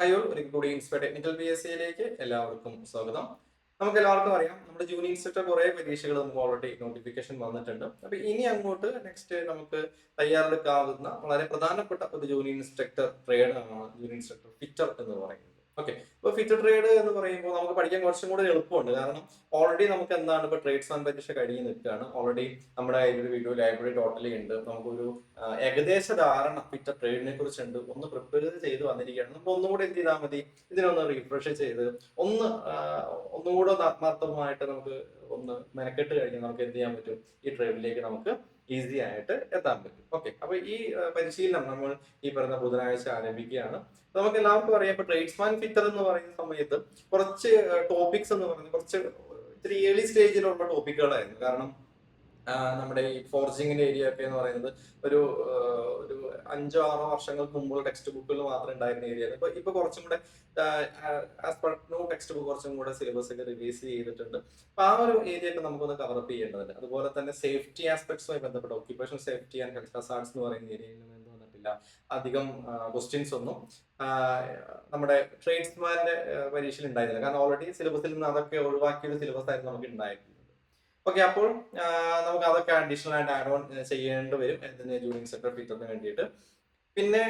Hello ഒരിക്കൽ കൂടി inspire technical P S സിയിലേക്ക് എല്ലാവർക്കും സ്വാഗതം. നമുക്ക് എല്ലാവർക്കും അറിയാം, നമ്മുടെ ജൂനിയർ ഇൻസ്പെക്ടർ കുറെ പരീക്ഷകൾ നമുക്ക് ഓൾറെഡി നോട്ടിഫിക്കേഷൻ വന്നിട്ടുണ്ട്. അപ്പൊ ഇനി അങ്ങോട്ട് നെക്സ്റ്റ് നമുക്ക് തയ്യാറെടുക്കാവുന്ന വളരെ പ്രധാനപ്പെട്ട ഒരു ജൂനിയർ ഇൻസ്പെക്ടർ ട്രേഡ് ആണ് ജൂനിയർ ഇൻസ്പെക്ടർ ഫിറ്റർ എന്ന് പറയുന്നത്. ഓക്കെ, ഇപ്പൊ ഫിറ്റർ ട്രേഡ് എന്ന് പറയുമ്പോൾ നമുക്ക് പഠിക്കാൻ കുറച്ചും കൂടി എളുപ്പമുണ്ട്. കാരണം ഓൾറെഡി നമുക്ക് എന്താണ് ഇപ്പൊ ട്രേഡ്സ്മാൻ പരീക്ഷ കഴിഞ്ഞ് നിൽക്കുകയാണ്. ഓൾറെഡി നമ്മുടെ ഒരു വീഡിയോ ലൈബ്രറി ടോട്ടലി ഉണ്ട്. നമുക്കൊരു ഏകദേശ ധാരണ ഫിറ്റർ ട്രേഡിനെ കുറിച്ചുണ്ട്. ഒന്ന് പ്രിപ്പയർ ചെയ്ത് വന്നിരിക്കുകയാണ്. നമുക്ക് ഒന്നുകൂടി എന്ത് ചെയ്താൽ മതി, ഇതിനൊന്ന് റീഫ്രഷ് ചെയ്ത് ഒന്ന് ഒന്നുകൂടെ ഒന്ന് ആത്മാർത്ഥമായിട്ട് നമുക്ക് ഒന്ന് മെനക്കെട്ട് കഴിഞ്ഞാൽ നമുക്ക് എന്ത് ചെയ്യാൻ പറ്റും, ഈ ട്രേഡിലേക്ക് നമുക്ക് ഈസി ആയിട്ട് എത്താൻ പറ്റും. ഓക്കെ, അപ്പൊ ഈ പരിശീലനം നമ്മൾ ഈ പറയുന്ന ബുധനാഴ്ച ആരംഭിക്കുകയാണ്. നമുക്ക് എല്ലാവർക്കും അറിയാം, ഇപ്പൊ ട്രേഡ്സ്മാൻ ഫിറ്റർ എന്ന് പറയുന്ന സമയത്ത് കുറച്ച് ടോപ്പിക്സ് എന്ന് പറയുന്നത് കുറച്ച് ഇത്തിരി ഏർലി സ്റ്റേജിലുള്ള ടോപ്പിക്കുകളായിരുന്നു. കാരണം നമ്മുടെ ഈ ഫോർജിങ്ങിന്റെ ഏരിയ ഒക്കെ എന്ന് പറയുന്നത് ഒരു ഒരു 5-6 വർഷങ്ങൾക്ക് മുമ്പുള്ള ടെക്സ്റ്റ് ബുക്കുകൾ മാത്രം ഉണ്ടായിരുന്ന ഏരിയ. ഇപ്പൊ കുറച്ചും കൂടെ as per new text book കുറച്ചും കൂടെ സിലബസ് ഒക്കെ റിലീസ് ചെയ്തിട്ടുണ്ട്. അപ്പൊ ആ ഒരു ഏരിയ ഒക്കെ നമുക്കൊന്ന് കവറപ്പ് ചെയ്യേണ്ടതുണ്ട്. അതുപോലെ തന്നെ സേഫ്റ്റി ആസ്പെക്ട്സുമായി ബന്ധപ്പെട്ട occupation safety and health hazards എന്ന് പറയുന്ന ഏരിയയിൽ നിന്ന് എന്ത് വന്നിട്ടില്ല, അധികം ക്വസ്റ്റ്യൻസ് ഒന്നും നമ്മുടെ ട്രേഡ്സ്മാന്റെ പരീക്ഷയിൽ ഉണ്ടായിരുന്നില്ല. കാരണം ഓൾറെഡി സിലബസിൽ നിന്ന് അതൊക്കെ ഒഴിവാക്കിയ സിലബസ് ആയിരുന്നു നമുക്ക് ഉണ്ടായിരുന്നത്. ഓക്കെ, അപ്പോൾ നമുക്ക് അതൊക്കെ അഡീഷണൽ ആയിട്ട് ആഡ് ഓൺ ചെയ്യേണ്ടി വരും എന്തിന് ജൂനിയർ ഇൻസ്പെക്ടർ ഫിറ്ററിന് വേണ്ടിയിട്ട്. പിന്നെ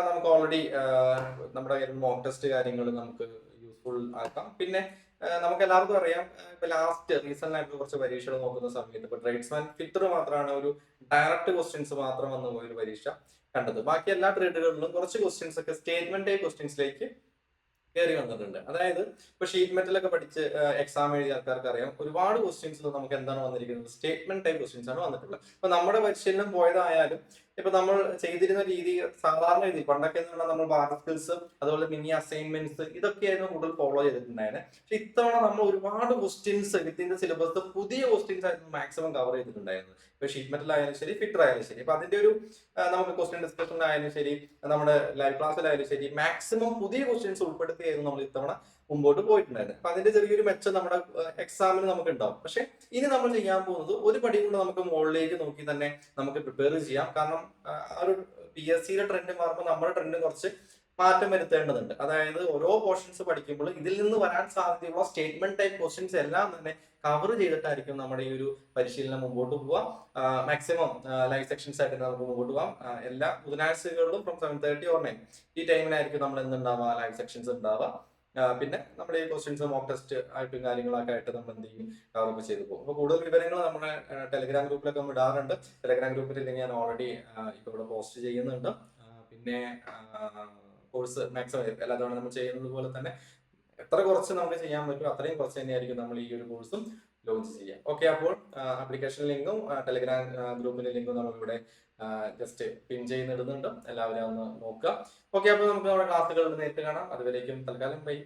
നമുക്ക് ഓൾറെഡി നമ്മുടെ കയ്യിൽ മോക്ക് ടെസ്റ്റ് കാര്യങ്ങൾ നമുക്ക് യൂസ്ഫുൾ ആക്കാം. പിന്നെ നമുക്ക് എല്ലാവർക്കും അറിയാം, ഇപ്പൊ ലാസ്റ്റ് റീസെന്റ് ആയിട്ട് കുറച്ച് പരീക്ഷകൾ നോക്കുന്ന സമയത്ത് ഇപ്പൊ ട്രേഡ്സ്മാൻ ഫിറ്റർ മാത്രമാണ് ഒരു ഡയറക്റ്റ് ക്വസ്റ്റ്യൻസ് മാത്രം വന്ന ഒരു പരീക്ഷ കണ്ടത്. ബാക്കി എല്ലാ ട്രേഡുകളിലും കുറച്ച് ക്വസ്റ്റ്യൻസ് ഒക്കെ സ്റ്റേറ്റ്മെന്റ് ടൈപ്പ് ക്വസ്റ്റ്യൻസിലേക്ക് കയറി വന്നിട്ടുണ്ട്. അതായത് ഇപ്പൊ ഷീറ്റ് മെറ്റൽ ഒക്കെ പഠിച്ച് എക്സാം എഴുതിയ ആൾക്കാർക്ക് അറിയാം, ഒരുപാട് ക്വസ്റ്റ്യൻസ് നമുക്ക് എന്താണ് വന്നിരിക്കുന്നത്, സ്റ്റേറ്റ്മെന്റ് ടൈപ്പ് ക്വസ്റ്റ്യൻസ് ആണ് വന്നിട്ടുള്ളത്. ഇപ്പൊ നമ്മുടെ പരിശീലനം പോയതായാലും ഇപ്പൊ നമ്മൾ ചെയ്തിരുന്ന രീതി സാധാരണ രീതി പണ്ടൊക്കെ എന്ന് പറഞ്ഞാൽ നമ്മൾ ബാർ സ്കിൽസ് അതുപോലെ മിനി അസൈൻമെന്റ്സ് ഇതൊക്കെയായിരുന്നു കൂടുതൽ ഫോളോ ചെയ്തിട്ടുണ്ടായിരുന്നത്. പക്ഷെ ഇത്തവണ നമ്മൾ ഒരുപാട് ക്വസ്റ്റ്യൻസ് വിത്തിൻ സിലബസ് പുതിയ ക്വസ്റ്റ്യൻസ് ആയിരുന്നു മാക്സിമം കവർ ചെയ്തിട്ടുണ്ടായിരുന്നത്. ഇപ്പൊ ഷീറ്റ് മെറ്റൽ ആയാലും ശരി, ഫിറ്റർ ആയാലും ശരി. അപ്പൊ അതിന്റെ ഒരു നമുക്ക് ക്വസ്റ്റ്യൻ ഡിസ്കഷൻ ആയാലും ശരി, നമ്മുടെ ലൈവ് ക്ലാസ്സിലായാലും ശരി, മാക്സിമം പുതിയ ക്വസ്റ്റ്യൻസ് ഉൾപ്പെടുത്തിയായിരുന്നു നമ്മൾ ഇത്തവണ മുമ്പോട്ട് പോയിട്ടുണ്ടായിരുന്നു. അപ്പൊ അതിന്റെ ചെറിയൊരു മെച്ചം നമ്മുടെ എക്സാമിന് നമുക്ക് ഉണ്ടാവും. പക്ഷെ ഇനി നമ്മൾ ചെയ്യാൻ പോകുന്നത് ഒരു പടി കൊണ്ട് നമുക്ക് മുകളിലേക്ക് നോക്കി തന്നെ നമുക്ക് പ്രിപ്പയർ ചെയ്യാം. കാരണം ആ ഒരു പി എസ് സിയുടെ ട്രെൻഡ് മാറുമ്പോൾ നമ്മുടെ ട്രെൻഡ് കുറച്ച് മാറ്റം വരുത്തേണ്ടതുണ്ട്. അതായത് ഓരോ പോർഷൻസ് പഠിക്കുമ്പോൾ ഇതിൽ നിന്ന് വരാൻ സാധ്യതയുള്ള സ്റ്റേറ്റ്മെന്റ് ടൈപ്പ് ക്വസ്റ്റ്യൻസ് എല്ലാം തന്നെ കവർ ചെയ്തിട്ടായിരിക്കും നമ്മുടെ ഈ ഒരു പരിശീലനം മുമ്പോട്ട് പോവാം. മാക്സിമം ലൈവ് സെക്ഷൻസ് ആയിട്ട് നമുക്ക് മുമ്പോട്ട് പോവാം. എല്ലാ ബുധനാഴ്ചകളിലും ഫ്രം 7:30 or 9 ഈ ടൈമിലായിരിക്കും നമ്മൾ എന്തുണ്ടാവുക, ലൈവ് സെക്ഷൻസ് ഉണ്ടാവുക. പിന്നെ നമ്മുടെ ഈ ക്വസ്റ്റ്യൻസ് മോക്ക് ടെസ്റ്റ് ആയിട്ടും കാര്യങ്ങളൊക്കെ ആയിട്ട് നമ്മൾ എന്ത് ചെയ്യും, കവറപ്പ് ചെയ്ത് പോകും. അപ്പൊ കൂടുതൽ വിവരങ്ങൾ നമ്മുടെ ടെലിഗ്രാം ഗ്രൂപ്പിലൊക്കെ നമ്മൾ ഇടാറുണ്ട്. ടെലിഗ്രാം ഗ്രൂപ്പിൽ ഞാൻ ഓൾറെഡി ഇപ്പൊ ഇവിടെ പോസ്റ്റ് ചെയ്യുന്നുണ്ട്. പിന്നെ കോഴ്സ് മാക്സിമം എല്ലാ തവണ നമ്മൾ ചെയ്യുന്നത് പോലെ തന്നെ എത്ര കുറച്ച് നമുക്ക് ചെയ്യാൻ പറ്റും അത്രയും കുറച്ച് തന്നെയായിരിക്കും നമ്മൾ ഈ ഒരു കോഴ്സും ലോഞ്ച് ചെയ്യാം. ഓക്കെ, അപ്പോൾ ആപ്ലിക്കേഷൻ ലിങ്കും ടെലിഗ്രാം ഗ്രൂപ്പിന്റെ ലിങ്കും നമ്മളിവിടെ ജസ്റ്റ് പിൻ ചെയ്യുന്നിടുന്നുണ്ട്. എല്ലാവരും ഒന്ന് നോക്കുക. ഓക്കെ, അപ്പോൾ നമുക്ക് നമ്മുടെ ക്ലാസ്സുകളിൽ നേരിട്ട് കാണാം. അതുവരേക്കും തൽക്കാലം ബൈ.